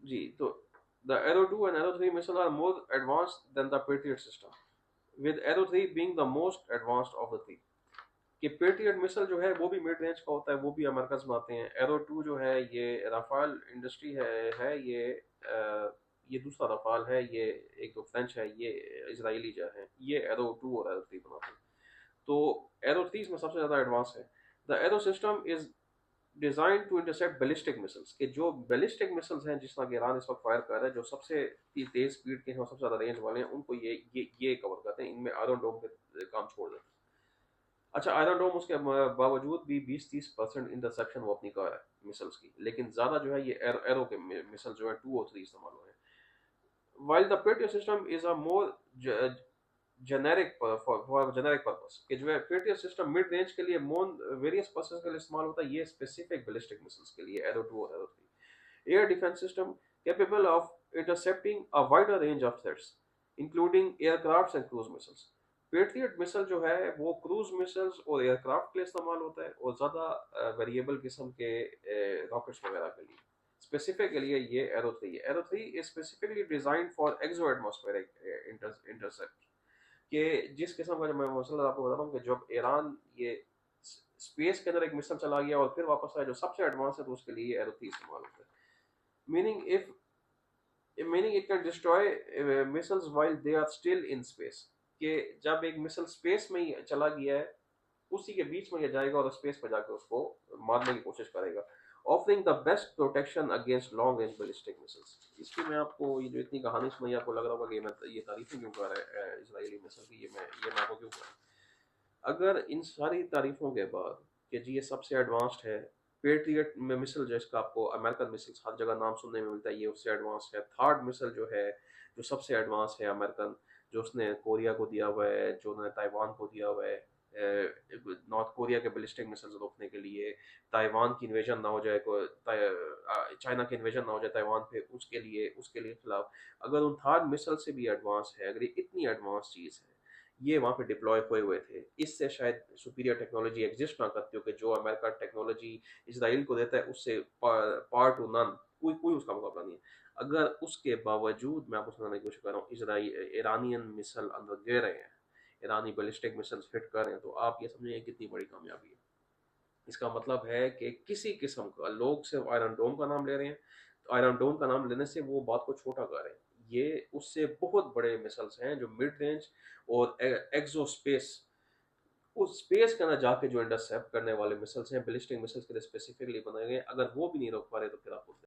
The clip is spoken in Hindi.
जी, तो the Arrow 2 and Arrow 3 missiles are more advanced than the Patriot system, with Arrow 3 being the most advanced of the three. कि पेट्रियट मिसल जो है वो भी मिड रेंज का होता है, वो भी अमेरिकन में आते हैं। एरो 2 जो है ये राफाल इंडस्ट्री है ये दूसरा राफाल है, ये एक तो फ्रेंच है, ये इसराइली जो है, ये एरो 2 और एरो 3 बनाते हैं। तो एरो 3 में सबसे ज़्यादा एडवांस है। The Arrow system is design to intercept ballistic missiles, के जो बैलिस्टिक मिसाइल्स हैं जिस तरह के ईरान इस वक्त फायर कर रहा है, जो सबसे तेज स्पीड के हैं और सबसे ज्यादा रेंज वाले हैं, उनको ये कवर करते हैं, इनमें आयरन डोम के काम छोड़ देते हैं। अच्छा, आयरन डोम उसके बावजूद भी 20-30% इंटरसेप्शन वो अपनी कर है मिसाइल्स की, लेकिन ज्यादा जो है ये एरो के मिसाइल जो है 2 और 3 इस्तेमाल हो रहे हैं। While the patriot system is a more generic for generic purpose, कि जो है पेट्रियट सिस्टम मिड रेंज के लिए मोन वेरियस पर्पसेस के लिए इस्तेमाल होता है, ये स्पेसिफिक बैलिस्टिक मिसाइल्स के लिए एरो 2 और arrow 3। Air defence system capable of intercepting a wider range of threats, including aircrafts and cruise missiles. Patriot missile जो है वो क्रूज मिसल्स और एयरक्राफ्ट के लिए इस्तेमाल होता है, और ज़्यादा वेरिएबल किस्म के रॉकेट्स वगैरह के लिए। स्पेसिफिक के लिए ये एरो 3 है। Arrow 3 is specifically design for exo atmospheric intercept, कि जिस किस्म का, जो मैं मसला आपको बता रहा हूँ, कि जब ईरान ये स्पेस के अंदर एक मिसल चला गया और फिर वापस आया जो सबसे एडवांस है, तो उसके लिए एरो 3 इस्तेमाल होता है। Meaning if meaning it can destroy missiles while they are still in space, कि जब एक मिसाइल स्पेस में ही चला गया है, उसी के बीच में ये जाएगा और स्पेस पर जाकर उसको मारने की कोशिश करेगा, offering the best protection against long range ballistic missiles. इसकी मैं आपको ये जो इतनी कहानी सुनाई, आपको लग रहा होगा कि मैं ये तारीफें क्यों कर रहा है इसराइली मिसाइल की, ये मैं आपको क्यों कर रहा हूँ। अगर इन सारी तारीफों के बाद कि जी ये सबसे एडवांस्ड है, पेट्रियट में मिसल जो इसका आपको अमेरिकन मिसाइल्स हर जगह नाम सुनने में मिलता है, ये उससे एडवांस है। थर्ड मिसल जो है, जो सबसे एडवांस है अमेरिकन, जो उसने कोरिया को दिया हुआ है, जो उन्होंने ताइवान को दिया हुआ है, नॉर्थ कोरिया के बैलिस्टिक मिसाइल्स रोकने के लिए, ताइवान की इन्वेजन ना हो जाए, चाइना की इन्वेजन ना हो जाए ताइवान पे, उसके लिए खिलाफ। अगर उन थर्ड मिसल से भी एडवांस है, अगर ये इतनी एडवांस चीज़ है, ये वहाँ पे डिप्लॉय हुए हुए थे, इससे शायद सुपीरियर टेक्नोलॉजी एग्जिस्ट ना करती हो, कि जो अमेरिका टेक्नोलॉजी इसराइल को देता है उससे पार टू नन, कोई कोई उसका मुकाबला नहीं है। अगर उसके बावजूद मैं आपको समझाने की कोशिश कर रहा हूँ, इसराइल ईरानियन मिसल अंदर दे रहे हैं, ईरानी बैलिस्टिक मिसाइल्स हिट कर रहे हैं, तो आप ये समझें कितनी बड़ी कामयाबी है। इसका मतलब है कि किसी किस्म का लोग सिर्फ आयरन डोम का नाम ले रहे हैं, तो आयरन डोम का नाम लेने से वो बात को छोटा कर रहे हैं। ये उससे बहुत बड़े मिसाइल्स हैं जो मिड रेंज और एक्सो स्पेस, उस स्पेस के अंदर जाके जो इंटरसेप्ट करने वाले मिसाइल्स हैं, बैलिस्टिक मिसाइल्स के लिए स्पेसिफिकली बनाए गए हैं। अगर वो भी नहीं रोक पा रहे, तो फिर आप